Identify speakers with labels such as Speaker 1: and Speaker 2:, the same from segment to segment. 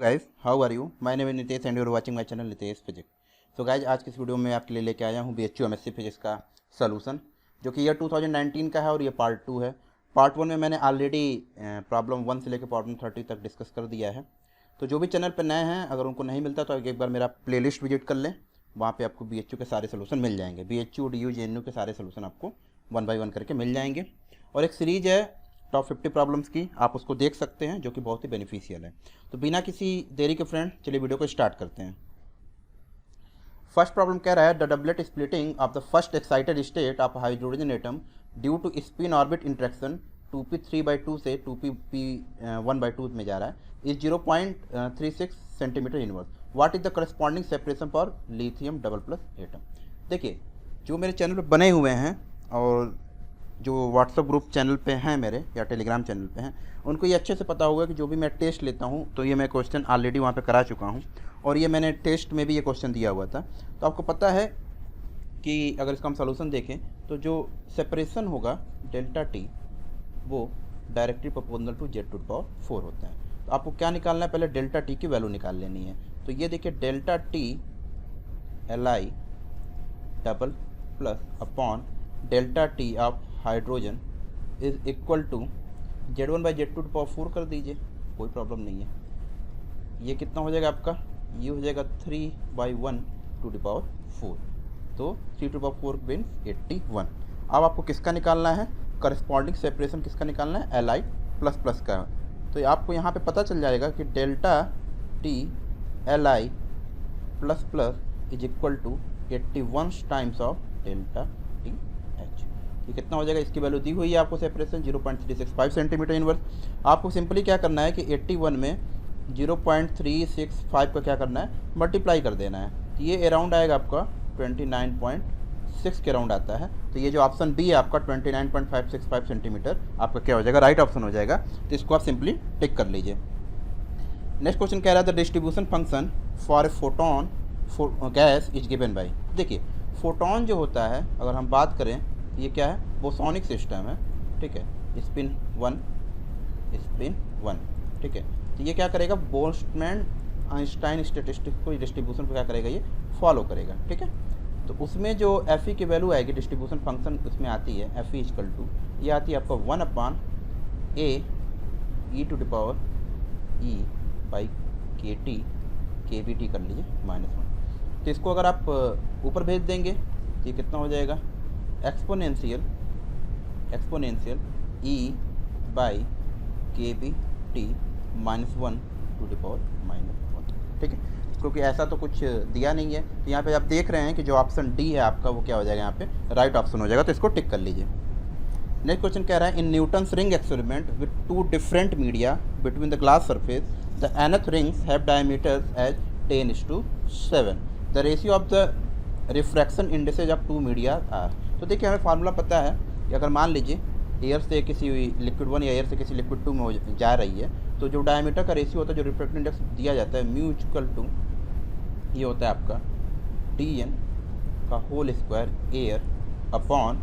Speaker 1: Guys, how are you? My name is Nitesh and you are watching my channel Nitesh physics. So guys, आज की इस video में आपके लिए लेके आया हूँ बीएचयू एमएससी फिजिक्स का सॉल्यूशन, जो कि ईयर 2019 का है और ये पार्ट 2 है। पार्ट 1 में मैंने ऑलरेडी प्रॉब्लम 1 से लेकर प्रॉब्लम 30 तक डिस्कस कर दिया है। तो जो भी चैनल पर नए हैं, अगर उनको नहीं मिलता तो एक बार मेरा प्लेलिस्ट विजिट कर लें। वहाँ पे आपको बीएचयू के सारे सोल्यूशन मिल जाएंगे। बीएचयू, डीयू, जेएनयू के सारे सोल्यूशन आपको 1 बाय 1 करके मिल जाएंगे। और एक सीरीज है टॉप 50 प्रॉब्लम्स की, आप उसको देख सकते हैं, जो कि बहुत ही बेनिफिशियल है। तो बिना किसी देरी के फ्रेंड, चलिए वीडियो को स्टार्ट करते हैं। फर्स्ट प्रॉब्लम कह रहा है the doublet splitting of the first excited state of hydrogen atom due to spin orbit interaction 2p3/2 से 2p1/2 में जा रहा है is 0.36 centimetre inverse. What is the corresponding separation for lithium double plus atom. देखिए, जो मेरे channel पर बने हुए हैं और जो व्हाट्सअप ग्रुप चैनल पे हैं मेरे या टेलीग्राम चैनल पे हैं, उनको ये अच्छे से पता होगा कि जो भी मैं टेस्ट लेता हूँ तो ये मैं क्वेश्चन ऑलरेडी वहाँ पे करा चुका हूँ, और ये मैंने टेस्ट में भी ये क्वेश्चन दिया हुआ था। तो आपको पता है कि अगर इसका हम सॉल्यूशन देखें तो जो सेपरेशन होगा डेल्टा टी, वो डायरेक्टली प्रोपोर्शनल टू z⁴ होता है। तो आपको क्या निकालना है, पहले डेल्टा टी की वैल्यू निकाल लेनी है। तो ये देखिए, delta t Li double plus upon delta t of hydrogen is equal to z1/z2⁴ कर दीजिए, कोई प्रॉब्लम नहीं है। ये कितना हो जाएगा आपका, ये हो जाएगा 3/1⁴। तो 3⁴ मीन्स 81। अब आपको किसका निकालना है, करस्पॉन्डिंग सेपरेशन किसका निकालना है, Li प्लस प्लस का। तो आपको यहाँ पे पता चल जाएगा कि delta t Li plus plus is equal to 81 times of delta t h. ये कितना हो जाएगा, इसकी वैल्यू दी हुई है आपको सेपरेशन 0.365 सेंटीमीटर इनवर्स। आपको सिंपली क्या करना है कि 81 में 0.365 का क्या करना है, मल्टीप्लाई कर देना है। तो ये अराउंड आएगा आपका 29.6 के अराउंड आता है। तो ये जो ऑप्शन बी है आपका 29.565 सेंटीमीटर आपका क्या हो जाएगा, राइट ऑप्शन हो जाएगा। तो इसको आप सिंपली टिक कर लीजिए। नेक्स्ट क्वेश्चन कह रहा है the distribution function for a photon gas is given by. देखिए, फोटोन जो होता है, अगर हम बात करें, ये क्या है, बोसोनिक सिस्टम है, ठीक है, स्पिन 1 स्पिन 1, ठीक है। तो ये क्या करेगा, बोल्ट्जमैन आइंस्टाइन स्टैटिस्टिक्स को, डिस्ट्रीब्यूशन को क्या करेगा, ये फॉलो करेगा, ठीक है। तो उसमें जो एफ ई की वैल्यू आएगी, डिस्ट्रीब्यूशन फंक्शन उसमें आती है एफ ई इक्वल टू, ये आती है आपका 1/a/e/kT kBT कर लीजिए -1। तो इसको अगर आप ऊपर भेज देंगे तो ये कितना हो जाएगा, exponential e/kBT -1 to the power -1, ठीक है। क्योंकि ऐसा तो कुछ दिया नहीं है, तो यहाँ पे आप देख रहे हैं कि जो ऑप्शन डी है आपका, वो क्या हो जाएगा, यहाँ पे राइट ऑप्शन हो जाएगा। तो इसको टिक कर लीजिए। नेक्स्ट क्वेश्चन कह रहा है in Newton's ring experiment with 2 different media between the glass surface the nth rings have diameters as 10:7। The ratio of the refraction indices of 2 media are. तो देखिए, हमें फार्मूला पता है कि अगर मान लीजिए एयर से किसी लिक्विड 1 या एयर से किसी लिक्विड 2 में जा रही है, तो जो डायमीटर का रेशियो होता है, जो रिफ्रैक्टिव इंडेक्स दिया जाता है, म्यू इक्वल टू ये होता है आपका dn का whole square air upon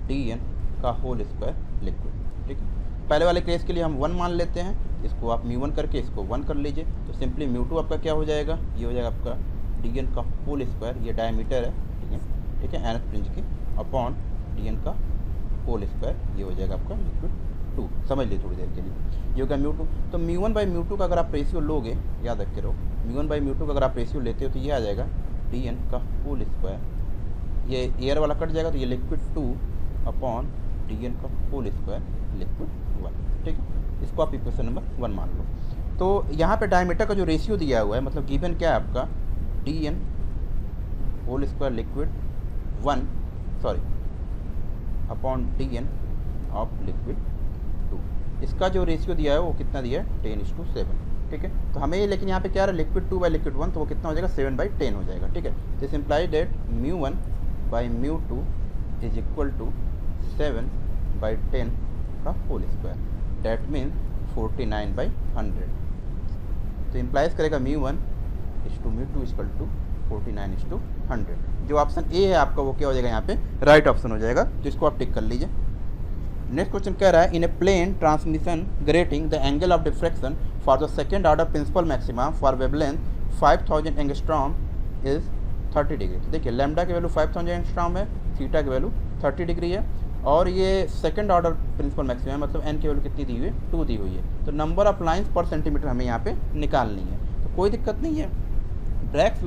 Speaker 1: dn का होल स्क्वायर लिक्विड, ठीक है। पहले वाले केस के लिए हम 1 मान लेते हैं, इसको आप म्यू 1 करके इसको 1 कर लीजिए। तो सिंपली म्यू 2 आपका क्या हो जाएगा, ये हो जाएगा आपका dn का होल स्क्वायर, ये डायमीटर है, ठीक है, nth फ्रिंज की, अपॉन dn का होल स्क्वायर, ये हो जाएगा आपका लिक्विड 2। समझ लीजिए थोड़ी देर के लिए, ये होगा म्यू 2। तो म्यू 1/μ2 का अगर आप रेशियो लोगे, याद रख के रहो, म्यू 1/μ2 का अगर आप रेशियो लेते हो तो ये आ जाएगा dn का होल स्क्वायर, ये एयर वाला कट जाएगा, तो ये लिक्विड 2 अपॉन dn का होल स्क्वायर लिक्विड 1, ठीक है। इसको आप इक्वेशन नंबर 1 मान लो। तो यहाँ पे डायमीटर का जो रेशियो दिया हुआ है, मतलब गिवन क्या है आपका, dn whole square liquid 1 upon dn of liquid 2। इसका जो रेशियो दिया है वो कितना दिया है, 10:7, ठीक है। तो हमें ये, लेकिन यहाँ पे क्या है, लिक्विड 2/लिक्विड 1, तो वो कितना हो जाएगा, 7/10 हो जाएगा, ठीक है। This imply that mu 1/μ2 is equal to 7/10 का होल स्क्वायर, डेट मीन्स 49/100। तो इम्प्लाइज करेगा म्यू 1/μ2 इक्वल टू 49/100। जो ऑप्शन ए है आपका, वो क्या हो जाएगा, यहाँ पे राइट ऑप्शन हो जाएगा। तो इसको आप टिक कर लीजिए। नेक्स्ट क्वेश्चन कह रहा है in a plane transmission grating the angle of diffraction for the second order principal maxima for wavelength 5000 angstrom is 30 degree. तो देखिए लैम्डा की वैल्यू 5000 एंगस्ट्रॉम है, थीटा की वैल्यू 30 डिग्री है, और ये सेकंड ऑर्डर प्रिंसिपल मैक्सिमा है, मतलब एन की वैल्यू कितनी दी हुई है, 2 दी हुई है। तो नंबर ऑफ लाइंस पर सेंटीमीटर हमें यहाँ पे निकालनी है, तो कोई दिक्कत नहीं है। ब्रैक्स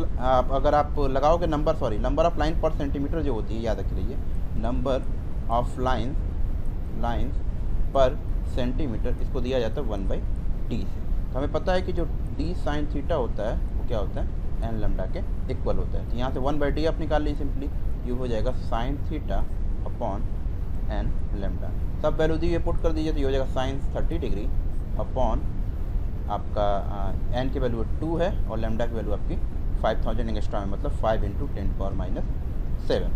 Speaker 1: अगर आप लगाओगे नंबर ऑफ लाइन पर सेंटीमीटर जो होती है, याद रख लीजिए नंबर ऑफ लाइंस पर सेंटीमीटर, इसको दिया जाता है 1/d से। तो हमें पता है कि जो d साइन थीटा होता है वो क्या होता है, एन लैम्डा के इक्वल होता है। तो यहाँ से 1/d आप निकाल लीजिए सिंपली, ये हो जाएगा sine theta upon n lambda. सब वैल्यू दी हुई पुट कर दीजिए, तो ये हो जाएगा साइन 30 डिग्री अपॉन आपका एन की वैल्यू 2 है और लैम्डा की वैल्यू आपकी 5000 एंगस्ट्रॉम है, मतलब 5 × 10⁻⁷।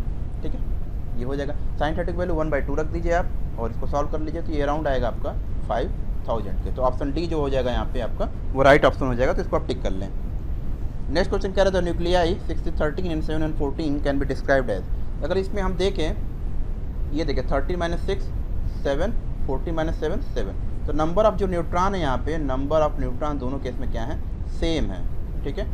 Speaker 1: ठीक है, ये हो जाएगा। साइन 30 की वैल्यू 1/2 रख दीजिए आप और इसको सॉल्व कर लीजिए, तो ये अराउंड आएगा आपका 5000 के। तो ऑप्शन डी जो हो जाएगा यहाँ पे आपका वो राइट ऑप्शन हो जाएगा, तो इसको आप टिक कर लें। नेक्स्ट क्वेश्चन कह रहा था nuclei 6013 and 7 and 14 can be described as. अगर इसमें हम देखें, ये देखिए 13 - 6 7, 14 - 7 7। तो नंबर ऑफ जो न्यूट्रॉन है यहाँ पे, नंबर ऑफ न्यूट्रॉन दोनों केस में क्या है, सेम है। ठीक है,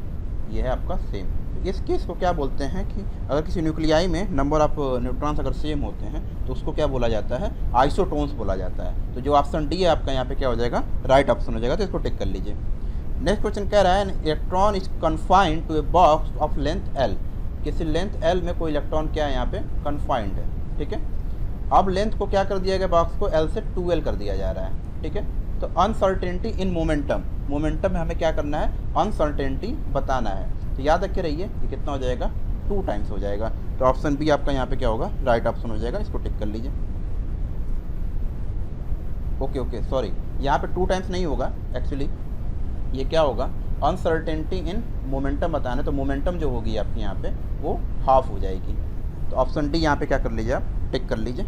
Speaker 1: ये है आपका सेम। इस केस को क्या बोलते हैं कि अगर किसी न्यूक्लियाई में नंबर ऑफ न्यूट्रॉन्स अगर सेम होते हैं तो उसको क्या बोला जाता है, आइसोटोन्स बोला जाता है। तो जो ऑप्शन डी है आपका यहाँ पे क्या हो जाएगा, राइट ऑप्शन हो जाएगा, तो इसको टिक कर लीजिए। नेक्स्ट क्वेश्चन कह रहा है electron is confined to a box of length l. किसी लेंथ एल में कोई इलेक्ट्रॉन क्या है यहाँ पे, कन्फाइंड है। ठीक है, अब लेंथ को क्या कर दिया गया, बॉक्स को एल से 2l कर दिया जा रहा है। ठीक है, तो अनसर्टेनिटी इन मोमेंटम, मोमेंटम में हमें क्या करना है, अनसर्टेनिटी बताना है। तो याद रखे रहिए ये कितना हो जाएगा, 2 टाइम्स हो जाएगा। तो ऑप्शन बी आपका यहाँ पे क्या होगा, राइट ऑप्शन हो जाएगा, इसको टिक कर लीजिए। ओके सॉरी, यहाँ पे 2 टाइम्स नहीं होगा एक्चुअली, ये क्या होगा, अनसर्टेनिटी इन मोमेंटम बताना है, तो मोमेंटम जो होगी आपकी यहाँ पे वो हाफ हो जाएगी। तो ऑप्शन डी यहाँ पे क्या कर लीजिए आप, टिक कर लीजिए।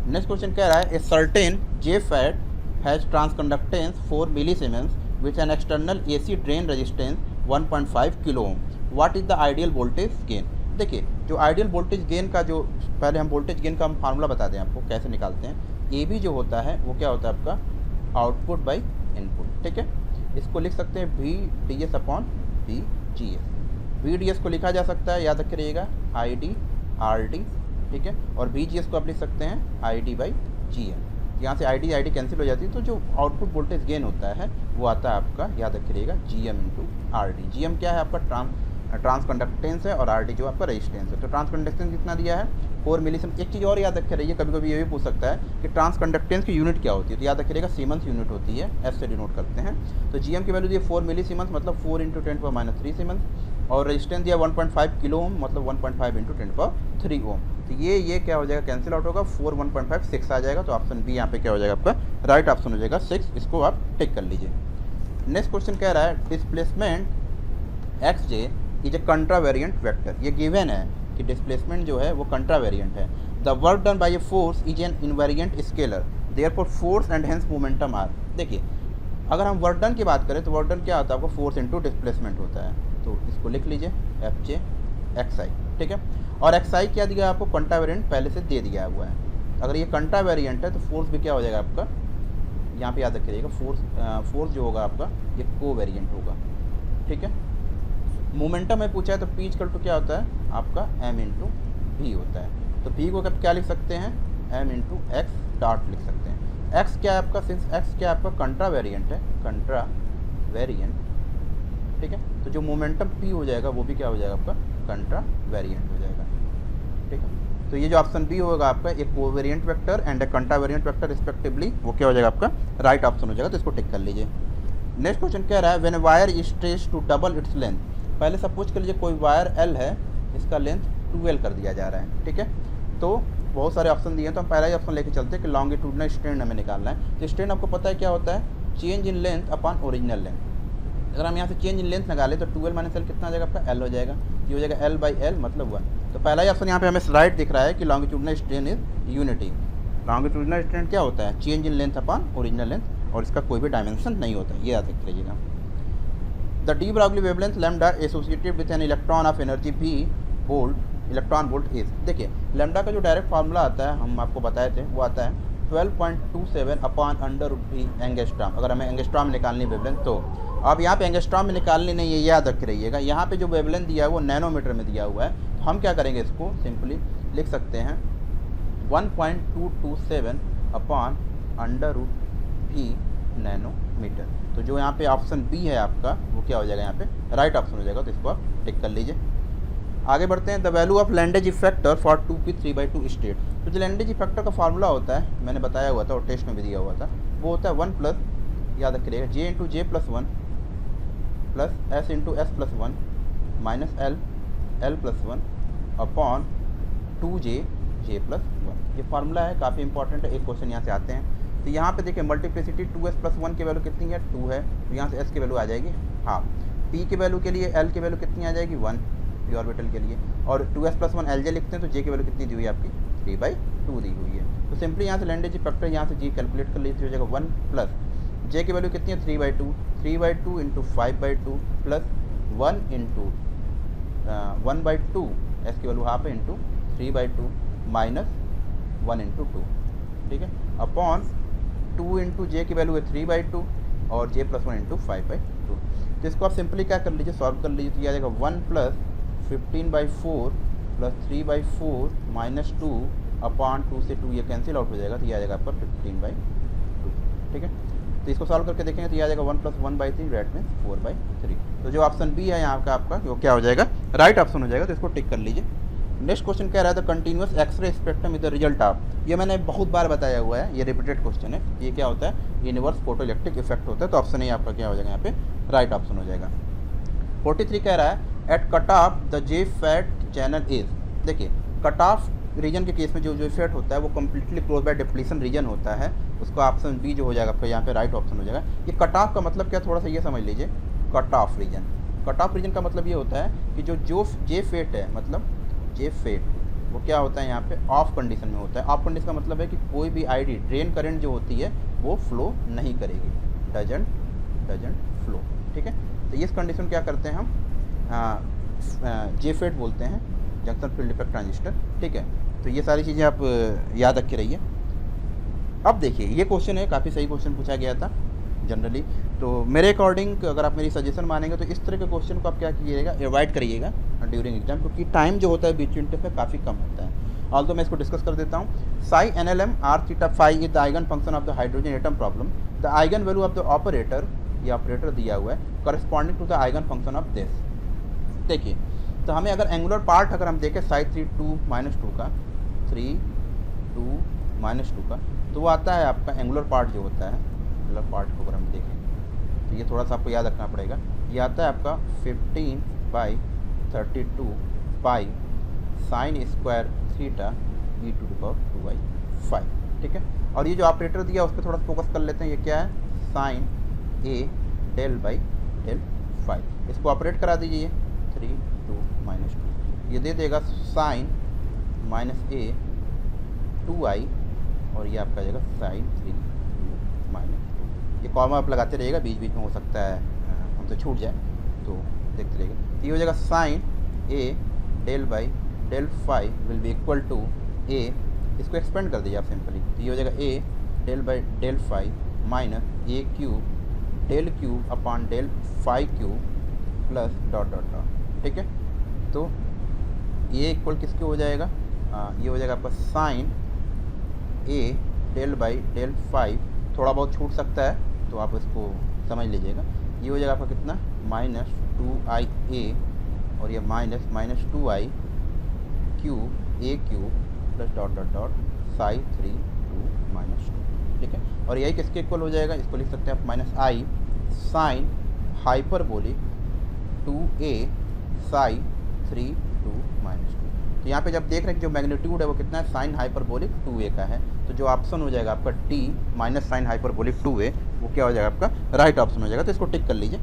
Speaker 1: नेक्स्ट क्वेश्चन कह रहा है a certain J fat has transconductance 4 millisiemens with an external AC drain resistance 1.5 kilo ohm, what is the ideal voltage gain. देखिए जो आइडियल वोल्टेज गेन का जो, पहले हम वोल्टेज गेन का हम फार्मूला बता दें आपको कैसे निकालते हैं। AB जो होता है वो क्या होता है आपका, आउटपुट बाई इनपुट। ठीक है, इसको लिख सकते हैं VDS अपॉन VGS। VDS को लिखा जा सकता है, याद रखिएगा ID RD। ठीक है, और VGS को आप लिख सकते हैं ID/GM। यहाँ से ID कैंसिल हो जाती है, तो जो आउटपुट वोल्टेज गेन होता है वो आता है आपका, याद रखिएगा GM × RD। GM क्या है आपका, ट्रांसकंडक्टेंस है, और RD जो आपका रेजिस्टेंस है। तो ट्रांसकंडक्टेंस कितना दिया है, 4 मिलीसीमेंस। एक चीज़ और याद रखे रहिए, कभी कभी ये भी पूछ सकता है कि ट्रांसकंडक्टेंस की यूनिट क्या होती है, तो याद रखिएगा सीमेंस यूनिट होती है, S से डिनोट करते हैं। तो GM की वैल्यू दी 4 मिलीसीमेंस, मतलब 4 × 10⁻³ सीमेंस, और रेजिस्टेंस दिया 1.5 किलो ओम, मतलब 1.5 × 10⁻³ ओम। तो ये क्या हो जाएगा, कैंसिल आउट होगा, 4 1.5 6 आ जाएगा। तो ऑप्शन बी यहाँ पे क्या हो जाएगा आपका, राइट ऑप्शन हो जाएगा 6, इसको आप टिक कर लीजिए। नेक्स्ट क्वेश्चन कह रहा है displacement XJ is a contravariant vector. ये गिवन है कि डिस्प्लेसमेंट जो है वो कंट्रावेरिएंट है। The work done by a force is an invariant scalar, therefore force and hence momentum are. देखिए अगर हम वर्क डन की बात करें तो वर्क डन क्या होता है, आपको फोर्स इंटू डिस्प्लेसमेंट होता है। तो इसको लिख लीजिए FJ XI। ठीक है, और XI क्या दिया आपको, कंट्रावेरिएंट पहले से दे दिया हुआ है। अगर ये कंट्रावेरिएंट है तो फोर्स भी क्या हो जाएगा आपका, यहाँ पे याद रखिएगा फोर्स जो होगा आपका ये कोवेरिएंट होगा। ठीक है, मोमेंटम में पूछा है तो P = क्या होता है आपका, M × V होता है। तो V को कब क्या लिख सकते हैं, M × X डॉट लिख सकते हैं। X क्या है आपका, सिंस X क्या है आपका कंट्रावेरिएंट है, कंट्रावेरिएंट। ठीक है, तो जो मोमेंटम P हो जाएगा वो भी क्या हो जाएगा आपका, कंट्रावेरिएंट हो जाएगा। ठीक है, तो ये जो ऑप्शन बी होगा आपका, एक covariant vector and a contravariant vector respectively, वो क्या हो जाएगा आपका, राइट ऑप्शन हो जाएगा। तो इसको टिक कर लीजिए। नेक्स्ट क्वेश्चन कह रहा है when wire is stretched to double its length. पहले सपोज कर लीजिए कोई वायर L है, इसका लेंथ 2L कर दिया जा रहा है। ठीक है, तो बहुत सारे ऑप्शन दिए हैं, तो हम पहला ही ऑप्शन लेके चलते हैं कि लॉन्गिट्यूडनल स्ट्रेन हमें निकालना है। तो स्ट्रेन आपको पता है क्या होता है, change in length upon original length. अगर हम यहाँ से चेंज इन लेंथ लगा ले तो 2L - L कितना आ जाएगा आपका, L हो जाएगा। ये हो जाएगा L/L मतलब 1। तो पहला ही ऑप्शन यहाँ पे हमें राइट दिख रहा है कि longitudinal strain is unity. Longitudinal strain क्या होता है, change in length upon original length, और इसका कोई भी डायमेंशन नहीं होता, ये याद रख लीजिएगा। The de Broglie wavelength lambda associated with an electron of energy V bold electron volt is. देखिए लैम्डा का जो डायरेक्ट फार्मूला आता है, हम आपको बताए थे, वो आता है 12.27 अपॉन √V एंगस्ट्रॉम। अगर हमें एंगस्ट्रॉम निकालनी वेवलेंथ तो अब यहाँ पे एंगस्ट्रॉम में निकालनी नहीं है, याद रख रहिएगा। यहाँ पे जो वेवलेंथ दिया है वो नैनोमीटर में दिया हुआ है, तो हम क्या करेंगे, इसको सिंपली लिख सकते हैं 1.227 अपॉन √V नैनोमीटर। तो जो यहाँ पे ऑप्शन बी है आपका, वो क्या हो जाएगा, यहाँ पे राइट ऑप्शन हो जाएगा। तो इसको आप टिक कर लीजिए। आगे बढ़ते हैं। The value of Landé effector for 2p 3/2 state. तो जो लैंडेज इफेक्टर का फार्मूला होता है, मैंने बताया हुआ था और टेस्ट में भी दिया हुआ था, वो होता है 1 प्लस, याद रखिएगा, J into J plus 1 plus S into S plus 1 minus L plus 1 upon 2J J plus 1। ये फार्मूला है, काफ़ी इंपॉर्टेंट है, एक क्वेश्चन यहाँ से आते हैं। तो यहाँ पे देखिए मल्टीप्लिसिटी 2S प्लस 1 की वैल्यू कितनी है, 2 है, तो यहाँ से S की वैल्यू आ जाएगी हाफ। P की वैल्यू के लिए L की वैल्यू कितनी आ जाएगी, 1 पी ऑर्बिटल के लिए, और 2S प्लस 1 LJ लिखते हैं तो J की वैल्यू कितनी दी हुई है आपकी, 3/2 दी हुई है। तो सिंपली यहाँ से लैंडेज इफेक्टर यहाँ से G कैलकुलेट कर लीजिए, हो जाएगा 1 प्लस J की वैल्यू कितनी है, 3/2 इंटू 5/2 प्लस 1 इंटू 1/2, S की वैल्यू हाफ है, इंटू 3/2 माइनस 1 इंटू 2, ठीक है, अपॉन 2 इंटू J की वैल्यू है 3/2 और J प्लस 1 इंटू 5/2। तो इसको आप सिंपली क्या कर लीजिए, सॉल्व कर लीजिए। तो ये आ जाएगा 1 प्लस 15/4 प्लस 3/4 माइनस 2 अपॉन 2 से 2 ये कैंसिल आउट हो जाएगा, तो ये आ जाएगा आपका 15/2, ठीक है। तो इसको सॉल्व करके देखेंगे तो ये आ जाएगा 1 प्लस 1/3 रेट में 4/3। तो जो ऑप्शन बी है यहाँ का आपका, वो क्या हो जाएगा, राइट ऑप्शन हो जाएगा। तो इसको टिक कर लीजिए। नेक्स्ट क्वेश्चन कह रहा है the continuous X ray spectrum is the result of. ये मैंने बहुत बार बताया हुआ है, ये रिपीटेड क्वेश्चन है। ये क्या होता है, यूनिवर्स फोटोइलेक्ट्रिक इफेक्ट होता है। तो ऑप्शन ए आपका क्या हो जाएगा, यहाँ पे राइट ऑप्शन हो जाएगा। 43 कह रहा है at cut off the JFET channel is. देखिए कट ऑफ रीजन के केस में जो इफेक्ट होता है वो completely close by depletion region होता है, उसका ऑप्शन बी जो हो जाएगा आपका यहाँ पे राइट ऑप्शन हो जाएगा। ये कट ऑफ का मतलब क्या, थोड़ा सा ये समझ लीजिए। Cut off region, cut off region का मतलब ये होता है कि जो जे फेट है, मतलब जे फेट वो क्या होता है यहाँ पे ऑफ कंडीशन में होता है। ऑफ कंडीशन का मतलब है कि कोई भी आईडी ड्रेन करंट जो होती है वो फ्लो नहीं करेगी, डजंट फ्लो, ठीक है। तो इस कंडीशन क्या करते हैं हम, जे फेट बोलते हैं, जंक्शन फील्ड इफेक्ट ट्रांजिस्टर, ठीक है। तो ये सारी चीज़ें आप याद रखे रहिए। अब देखिए ये क्वेश्चन है, काफ़ी सही क्वेश्चन पूछा गया था जनरली। तो मेरे अकॉर्डिंग अगर आप मेरी सजेशन मानेंगे तो इस तरह के क्वेश्चन को आप क्या कीजिएगा, अवॉइड करिएगा ड्यूरिंग एग्जाम, क्योंकि टाइम जो होता है बीच इंटर पे काफ़ी कम होता है। ऑल्दो मैं इसको डिस्कस कर देता हूँ। Psi NLM R theta phi is the eigen function of the hydrogen atom problem. The eigen value of the operator, ये ऑपरेटर दिया हुआ है, corresponding to the eigen function of this. देखिए तो हमें अगर एंगुलर पार्ट अगर हम देखें साई 3 2 -2 का, 3 2 -2 का, तो वो आता है आपका एंगुलर पार्ट जो होता है, एंगुलर पार्ट को अगर हम देखें तो ये थोड़ा सा आपको याद रखना पड़ेगा। ये आता है आपका 15/32 pi sine square theta e⁻²5, ठीक है। और ये जो ऑपरेटर दिया उस पर थोड़ा फोकस कर लेते हैं। ये क्या है, साइन A del 5। इसको ऑपरेट करा दीजिए, 3 2 -2, ये दे देगा साइन -A 2i, और ये आपका जाएगा साइन 3 2 -2। ये कॉमा आप लगाते रहिएगा, बीच बीच में हो सकता है हमसे छूट जाए, तो देखते रहिएगा। तो ये हो जाएगा sine A del 5 will be equal to A, इसको एक्सपेंड कर दीजिए आप सिंपली। तो ये हो जाएगा A del 5 minus A³ del cube upon del 5³ plus dot dot dot, ठीक है। तो ये इक्वल किसके हो जाएगा, ये हो जाएगा आपका साइन A del 5, थोड़ा बहुत छूट सकता है तो आप इसको समझ लीजिएगा। ये हो जाएगा आपका कितना, -2IA, और ये -2i cube A³ plus dot dot dot sine 3 2 -2, ठीक है। और यही किसके इक्वल हो जाएगा, इसको लिख सकते हैं आप -i sine hyperbolic 2a sign 3 2 -2। तो यहाँ पे जब देख रहे हैं कि जो मैग्नीट्यूड है वो कितना है, साइन हाइपरबोलिक 2a का है। तो जो ऑप्शन हो जाएगा आपका D minus sine hyperbolic 2a, वो क्या हो जाएगा आपका राइट ऑप्शन हो जाएगा। तो इसको टिक कर लीजिए।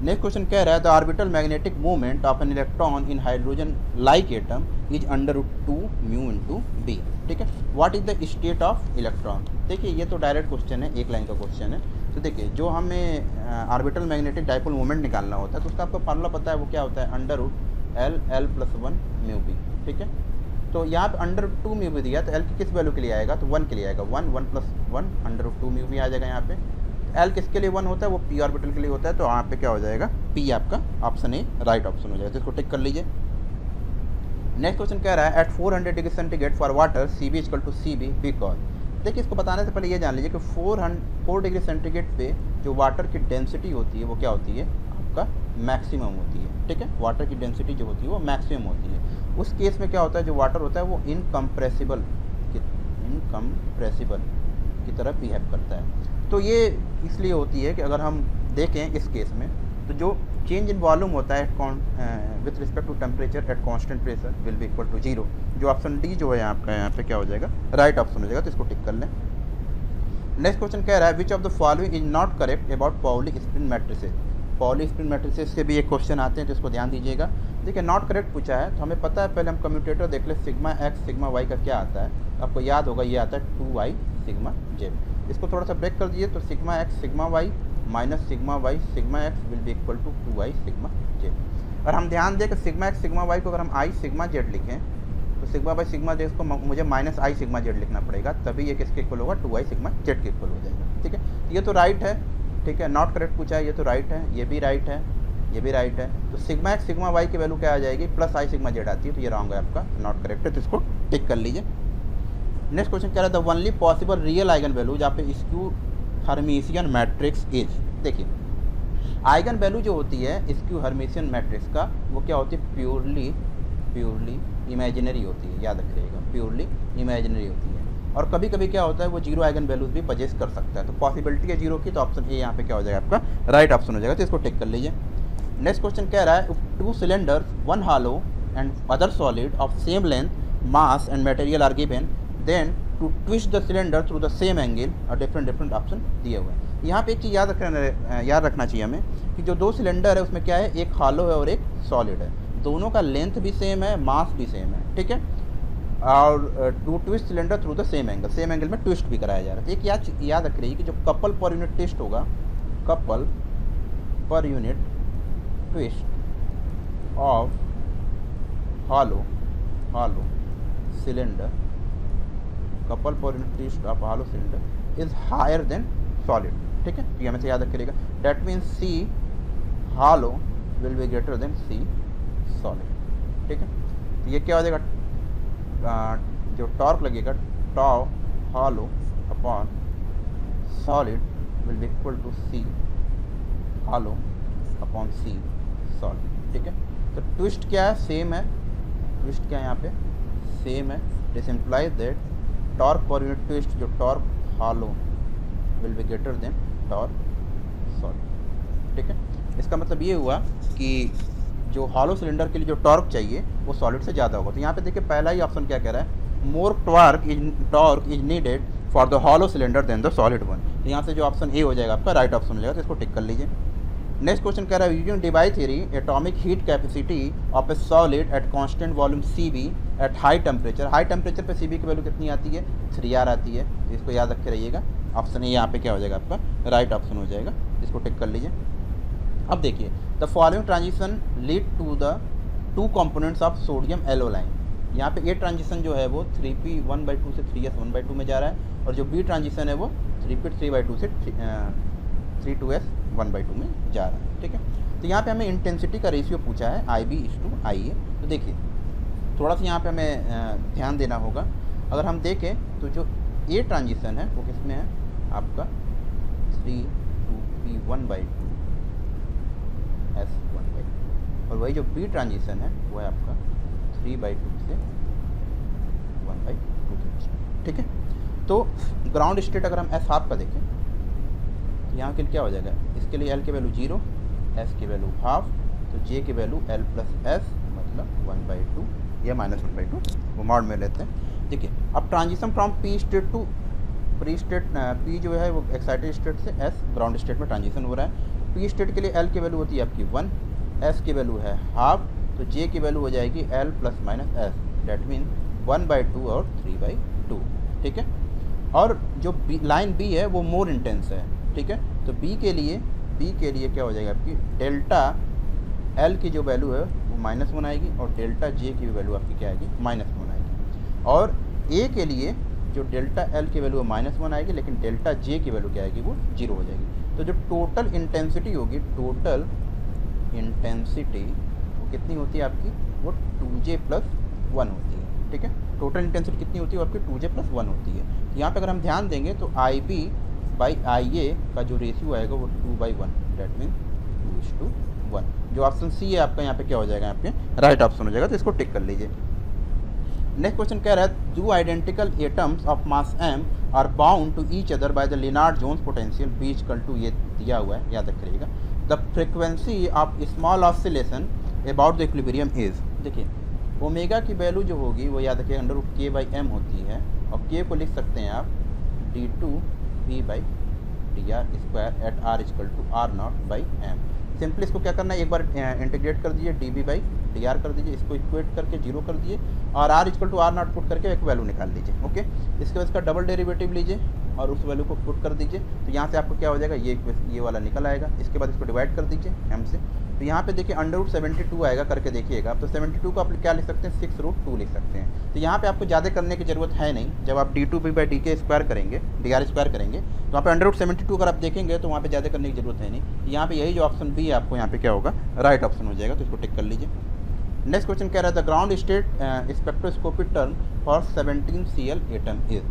Speaker 1: नेक्स्ट क्वेश्चन कह रहा है the orbital magnetic movement of an electron in hydrogen like atom is √2 mu into b, ठीक है। What is the state of electron. देखिए ये तो डायरेक्ट क्वेश्चन है, एक लाइन का क्वेश्चन है। तो देखिए जो हमें ऑर्बिटल मैग्नेटिक डाइपोल मूवमेंट निकालना होता है तो उसका आपको फार्मूला पता है, वो क्या होता है, l plus one mu B, ठीक है। तो यहाँ पे अंडर रूट 2 म्यू बी दिया, तो एल की किस वैल्यू के लिए आएगा, तो 1 के लिए आएगा, 1 plus 1 under root 2 mu B आ जाएगा यहाँ पे। एल किसके लिए 1 होता है, वो पी ऑर्बिटल के लिए होता है, तो यहाँ पे क्या हो जाएगा, पी आपका ऑप्शन ए राइट ऑप्शन हो जाएगा, तो इसको टिक कर लीजिए। नेक्स्ट क्वेश्चन कह रहा है at 400 degree centigrade for water c b equal to c b because. देखिए इसको बताने से पहले ये जान लीजिए कि 4 डिग्री सेंटीग्रेड पे जो वाटर की डेंसिटी होती है वो क्या होती है, आपका मैक्सिमम होती है, ठीक है। वाटर की डेंसिटी जो होती है वो मैक्सिमम होती है। उस केस में क्या होता है, जो वाटर होता है वो इनकम्प्रेसिबल की तरह बिहेव करता है। तो ये इसलिए होती है कि अगर हम देखें इस केस में, तो जो चेंज इन वॉल्यूम होता है with respect to temperature at constant pressure will be equal to 0। जो ऑप्शन डी जो है आपका यहाँ पे क्या हो जाएगा, राइट ऑप्शन हो जाएगा, तो इसको टिक कर लें। नेक्स्ट क्वेश्चन कह रहा है which of the following is not correct about Pauli spin matrices. Pauli spin matrices से भी एक क्वेश्चन आते हैं, तो इसको ध्यान दीजिएगा। देखिए नॉट करेक्ट पूछा है, तो हमें पता है, पहले हम कम्यूटेटर देख ले, सिग्मा एक्स सिग्मा वाई का क्या आता है, आपको याद होगा, ये आता है 2y सिग्मा जेड। इसको थोड़ा सा ब्रेक कर दीजिए, तो sigma x sigma y minus sigma y sigma x will be equal to 2y sigma z. और हम ध्यान दें कि सिग्मा एक्स सिग्मा वाई को अगर हम आई सिग्मा जेड लिखें, तो सिग्मा बाई सिग्मा जेड को मुझे माइनस आई सिग्मा जेड लिखना पड़ेगा, तभी ये किसके इक्वल होगा, 2y सिग्मा जेड के इक्वल हो जाएगा, ठीक है। तो ये तो राइट है, ठीक है, नॉट करेक्ट पूछा है, ये तो राइट है, ये भी राइट है, ये भी राइट है। तो सिग्मा एक्स सिग्मा वाई की वैल्यू क्या आ जाएगी, प्लस आई सिग्मा जेड आती है, तो ये रॉन्ग है आपका, नॉट करेक्ट है, तो इसको टिक कर लीजिए। नेक्स्ट क्वेश्चन कह रहा है the only possible real eigen value जहाँ पे स्क्यू हर्मिशियन मैट्रिक्स इज। देखिए आइगन वैल्यू जो होती है स्क्यू हर्मिशियन मैट्रिक्स का, वो क्या होती है, प्योरली इमेजिनरी होती है, याद रखिएगा, प्योरली इमेजिनरी होती है। और कभी कभी क्या होता है, वो जीरो आइगन वैल्यूज भी पजेस कर सकता है, तो पॉसिबिलिटी है जीरो की, तो ऑप्शन ए यहाँ पे क्या हो जाएगा, आपका राइट ऑप्शन हो जाएगा, तो इसको टिक कर लीजिए। नेक्स्ट क्वेश्चन कह रहा है 2 cylinders, 1 hollow and other solid of same length mass and material are given, then to twist the cylinder through the same angle और डिफरेंट ऑप्शन दिए हुए हैं। यहाँ पे एक चीज़ याद रखना चाहिए हमें कि जो 2 सिलेंडर है उसमें क्या है, एक हॉलो है और एक सॉलिड है, दोनों का लेंथ भी सेम है, मास भी सेम है, ठीक है। और to twist cylinder through the same angle में ट्विस्ट भी कराया जा रहा है। एक याद रख रही है कि जो कपल पर यूनिट ट्विस्ट होगा, couple per unit twist of hollow cylinder, couple per unit twist of hollow cylinder is higher than solid, ठीक है। ये हमें से याद रखिएगा, that means c hollow will be greater than c solid, ठीक है। तो ये क्या हो जाएगा, जो टॉर्क लगेगा, tau hollow upon solid will be equal to C hollow upon C solid, ठीक है। तो ट्विस्ट क्या है, सेम है, ट्विस्ट क्या है यहाँ पे, सेम है, this implies that torque per unit twist, जो torque hollow will be greater than torque solid, ठीक है। इसका मतलब ये हुआ कि जो हॉलो सिलेंडर के लिए जो टॉर्क चाहिए वो सॉलिड से ज़्यादा होगा। तो यहाँ पे देखिए पहला ही ऑप्शन क्या कह रहा है, more torque is needed for the hollow cylinder than the solid one. तो यहाँ से जो ऑप्शन ए हो जाएगा आपका राइट ऑप्शन हो जाएगा, तो इसको टिक कर लीजिए। नेक्स्ट क्वेश्चन कह रहा है using Debye theory atomic heat capacity of a solid at constant volume Cb at high temperature. High temperature पे Cb की वैल्यू कितनी आती है, 3R आती है, तो इसको याद रखे रहिएगा। ऑप्शन ए यहाँ पे क्या हो जाएगा, आपका राइट ऑप्शन हो जाएगा, इसको टिक कर लीजिए। अब देखिए the following transition lead to the 2 components of sodium एलोलाइन। यहाँ पे ए ट्रांजिशन जो है वो 3p 1/2 से 3s 1/2 में जा रहा है, और जो बी ट्रांजिशन है वो 3p 3/2 से 3/2s 1/2 में जा रहा है, ठीक है। तो यहाँ पे हमें इंटेंसिटी का रेशियो पूछा है IB/IA। तो देखिए थोड़ा सा यहाँ पे हमें ध्यान देना होगा। अगर हम देखें तो जो ए ट्रांजिशन है वो किस में है, आपका 3 2p 1/2 s 1/2, और वही जो बी ट्रांजिशन है वो है आपका 3/2 से 1/2, ठीक है। तो ग्राउंड स्टेट अगर हम S हाफ का देखें तो यहाँ के लिए क्या हो जाएगा, इसके लिए L की वैल्यू 0, S की वैल्यू हाफ, तो J की वैल्यू L प्लस S मतलब 1/2 या -1/2, वो मॉड में लेते हैं। देखिए अब transition from P state to pre state, P जो है वो एक्साइटेड स्टेट से S ग्राउंड स्टेट में ट्रांजिशन हो रहा है। P स्टेट के लिए L की वैल्यू होती है आपकी 1, S की वैल्यू है हाफ, तो J की वैल्यू हो जाएगी L plus minus S, that mean 1/2 और 3/2, ठीक है। और जो लाइन B है वो मोर इंटेंस है, ठीक है। तो B के लिए क्या हो जाएगा आपकी डेल्टा L की जो वैल्यू है वो -1 आएगी और डेल्टा जे की वैल्यू आपकी क्या आएगी, -1 आएगी। और ए के लिए जो डेल्टा एल की वैल्यू -1 आएगी, लेकिन डेल्टा जे की वैल्यू क्या आएगी, वो 0 हो जाएगी। तो जो टोटल इंटेंसिटी होगी, टोटल इंटेंसिटी वो कितनी होती है आपकी, वो 2J+1 होती है। ठीक है, टोटल इंटेंसिटी कितनी होती है आपकी, 2J+1 होती है। तो यहाँ पे अगर हम ध्यान देंगे तो IB/IA का जो रेशियो आएगा वो 2/1, डेट मीन 2:1। जो ऑप्शन सी है आपका यहाँ पे क्या हो जाएगा, आपके राइट ऑप्शन हो जाएगा। तो इसको टिक कर लीजिए। नेक्स्ट क्वेश्चन कह रहा है, two identical atoms of mass m are bound to each other by the Lennard Jones potential B = ये दिया हुआ है, याद रखिएगा। The frequency of small oscillation about the equilibrium is, देखिए ओमेगा की वैल्यू जो होगी वो याद रखिए √k/m होती है, और k को लिख सकते हैं आप d2V/dr² eight r = r0/m। Simply इसको क्या करना है, एक बार इंटीग्रेट कर दीजिए, dV/dr कर दीजिए, इसको इक्वेट करके 0 कर दीजिए और r = r0 पुट करके एक वैल्यू निकाल लीजिए। ओके, इसके बाद इसका डबल डेरिवेटिव लीजिए और उस वैल्यू को पुट कर दीजिए। तो यहाँ से आपको क्या हो जाएगा, ये वाला निकल आएगा। इसके बाद इसको डिवाइड कर दीजिए m से। तो यहाँ पे देखिए √72 आएगा, करके देखिएगा। तो 72 को आप क्या लिख सकते हैं, 6√2 लिख सकते हैं। तो यहाँ पे आपको ज़्यादा करने की ज़रूरत है नहीं। जब आप d2V/dk² करेंगे, dr² करेंगे, तो वहाँ पे 172 अगर आप देखेंगे तो वहाँ पे ज़्यादा करने की ज़रूरत है नहीं। यहाँ पे यही जो ऑप्शन बी है आपको यहाँ पे क्या होगा, राइट ऑप्शन हो जाएगा। तो इसको टिक कर लीजिए। नेक्स्ट क्वेश्चन कह रहा था, ground state spectroscopic term for 17Cl atom is.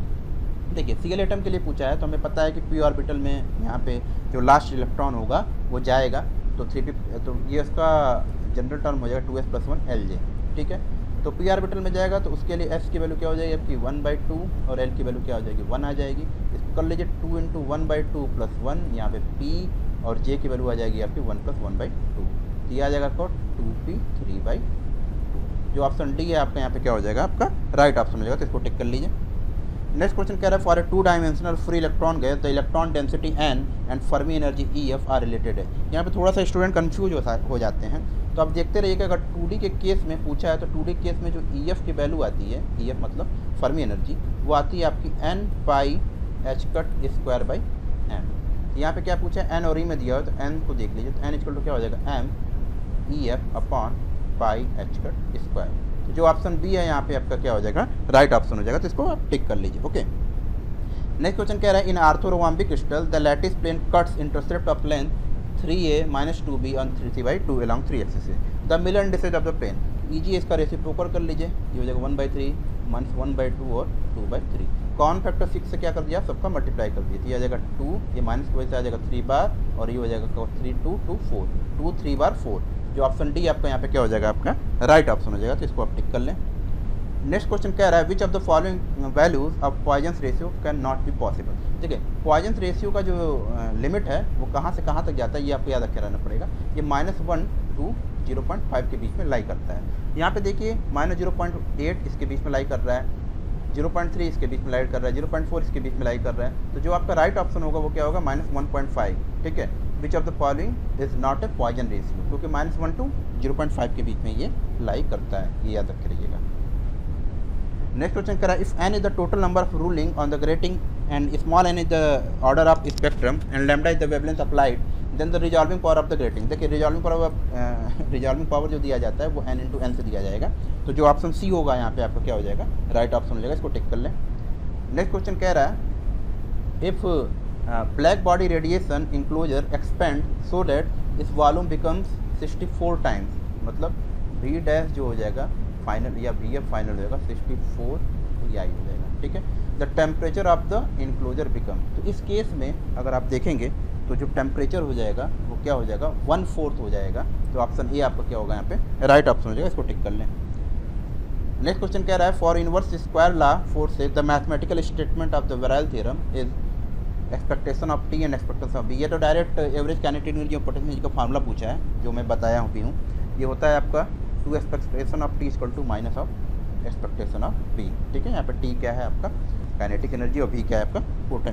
Speaker 1: देखिए Cl एटम के लिए पूछा है, तो हमें पता है कि p ऑर्बिटल में यहाँ पे जो लास्ट इलेक्ट्रॉन होगा वो जाएगा, तो 3p, तो ये उसका जनरल टर्म हो जाएगा 2s+1 Lj। ठीक है, तो p ऑर्बिटल में जाएगा तो उसके लिए s की वैल्यू क्या हो जाएगी आपकी 1/2 और L की वैल्यू क्या हो जाएगी 1 आ जाएगी। इसको कर लीजिए 2 × 1/2 + 1, यहाँ पे p और j की वैल्यू आ जाएगी आपकी 1 + 1/2। तो ये आ जाएगा आपको 2p 3/2। जो ऑप्शन डी है आपका यहाँ पे क्या हो जाएगा, आपका राइट ऑप्शन हो जाएगा। तो इसको टिक कर लीजिए। नेक्स्ट क्वेश्चन कह रहा है, फॉर ए 2-डायमेंशनल free electron gas the electron density n and Fermi energy EF are related है। यहाँ पे थोड़ा सा स्टूडेंट कंफ्यूज हो जाते हैं, तो आप देखते रहिएगा। अगर 2D के केस में पूछा है तो 2D केस में जो EF की वैल्यू आती है, EF मतलब फर्मी एनर्जी, वो आती है आपकी n/h²/m। यहाँ पे क्या पूछा है, n और e में दिया हो, तो n को देख लीजिए। तो n = क्या हो जाएगा, m/h²। तो जो ऑप्शन बी है यहाँ पे आपका क्या हो जाएगा, राइट ऑप्शन हो जाएगा। तो इसको आप टिक कर लीजिए। ओके, नेक्स्ट क्वेश्चन कह रहा है, in orthorhombic crystal the lattice plane cuts intercept of length 3a-2b on 3c/2 along 3 axis. The Miller indices of the plane, easy इसका रेसिप्रोकल कर लीजिए। ये हो जाएगा 1/3 - 1/2 और 2/3। कॉमन फैक्टर 6 से क्या कर दिया, सबका मल्टीप्लाई कर दिया। तो ये आ जाएगा 2, ये माइनस की वजह से आ जाएगा 3 बार, और ये हो जाएगा 3 2 2 4, 2 3 बार 4। जो ऑप्शन डी आपका यहाँ पे क्या हो जाएगा, आपका राइट ऑप्शन हो जाएगा। तो इसको आप टिक कर लें। नेक्स्ट क्वेश्चन कह रहा है, which of the following values of Poisson's ratio can not be possible. देखिए पॉइजन्स रेशियो का जो लिमिट है वो कहाँ से कहाँ तक जाता है, ये आपको याद रखे रहना पड़ेगा। ये -1 to 0.5 के बीच में लाई करता है। यहाँ पे देखिए -0.8 इसके बीच में लाई कर रहा है, 0.3 इसके बीच में लाई कर रहा है, 0.4 इसके बीच में लाई कर रहा है। तो जो आपका राइट ऑप्शन होगा वो क्या होगा, -1.5। ठीक है, which of the following is not a Poisson ratio, क्योंकि -1 to 0.5 के बीच में ये लाई करता है, ये याद रखे रहिएगा। नेक्स्ट क्वेश्चन करा, if n is the total number of ruling on the grating and small n is the order of spectrum and lambda is the wavelength of light, then the resolving power of the grating. देखिए resolving power जो दिया जाता है वो n × n से दिया जाएगा। तो जो ऑप्शन सी होगा यहाँ पे आपका क्या हो जाएगा, राइट ऑप्शन हो जाएगा। इसको टिक कर लें। नेक्स्ट क्वेश्चन कह रहा है, if black body radiation enclosure expand so that इस वॉल्यूम बिकम्स 64 टाइम्स, मतलब V डैश जो हो जाएगा फाइनल या VF फाइनल हो जाएगा 64 EI हो जाएगा। ठीक है, the temperature of the enclosure become, तो इस केस में अगर आप देखेंगे तो जो टेम्परेचर हो जाएगा वो क्या हो जाएगा, 1/4 हो जाएगा। तो ऑप्शन ए आपका क्या होगा यहाँ पे, राइट ऑप्शन हो जाएगा। इसको टिक कर लें। नेक्स्ट क्वेश्चन कह रहा है, for inverse square law force से the mathematical statement of the virial theorem is expectation of T and expectation of B. ये तो डायरेक्ट एवरेज काइनेटिक एनर्जी और पोटेंशियल एनर्जी का फार्मूला पूछा है, जो मैं बताया हूँ भी हूँ। ये होता है आपका 2 expectation of t equal to minus of expectation of b. ठीक है, यहाँ पे टी क्या है आपका काइनेटिक एनर्जी और बी क्या है आपका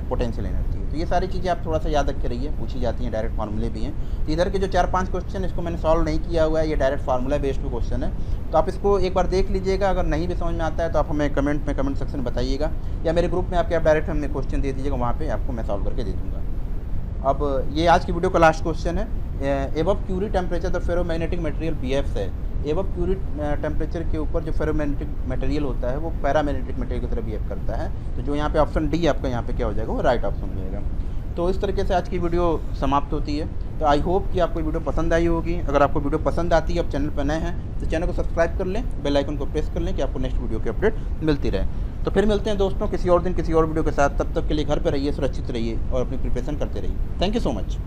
Speaker 1: पोटेंशियल एनर्जी। तो ये सारी चीज़ें आप थोड़ा सा याद रखे रहिए, पूछी जाती हैं, डायरेक्ट फार्मूले भी हैं। तो इधर के जो 4-5 क्वेश्चन इसको मैंने सॉल्व नहीं किया हुआ है, ये डायरेक्ट फार्मूला बेस्ड पे क्वेश्चन है। तो आप इसको एक बार देख लीजिएगा, अगर नहीं भी समझ में आता है तो आप हमें कमेंट सेक्शन में बताइएगा, या मेरे ग्रुप में आप डायरेक्ट हमें क्वेश्चन दे दीजिएगा, वहाँ पर आपको मैं सॉल्व करके दे दूँगा। अब ये आज की वीडियो का लास्ट क्वेश्चन है, above Curie temperature the ferromagnetic material BF है एवं प्यूरी टेम्परेचर के ऊपर जो फेरोमैग्नेटिक मटेरियल होता है वो पैरामैग्नेटिक मटेरियल की तरह बिहेव करता है। तो जो यहाँ पे ऑप्शन डी आपका यहाँ पे क्या हो जाएगा, वो राइट ऑप्शन हो जाएगा। तो इस तरीके से आज की वीडियो समाप्त होती है। तो आई होप कि आपको वीडियो पसंद आई होगी। अगर आपको वीडियो पसंद आती है, आप चैनल पर नए हैं तो चैनल को सब्सक्राइब कर लें, बेल आइकन को प्रेस कर लें कि आपको नेक्स्ट वीडियो की अपडेट मिलती रहे। तो फिर मिलते हैं दोस्तों किसी और दिन किसी और वीडियो के साथ। तब तक के लिए घर पर रहिए, सुरक्षित रहिए और अपनी प्रिपरेशन करते रहिए। Thank you so much.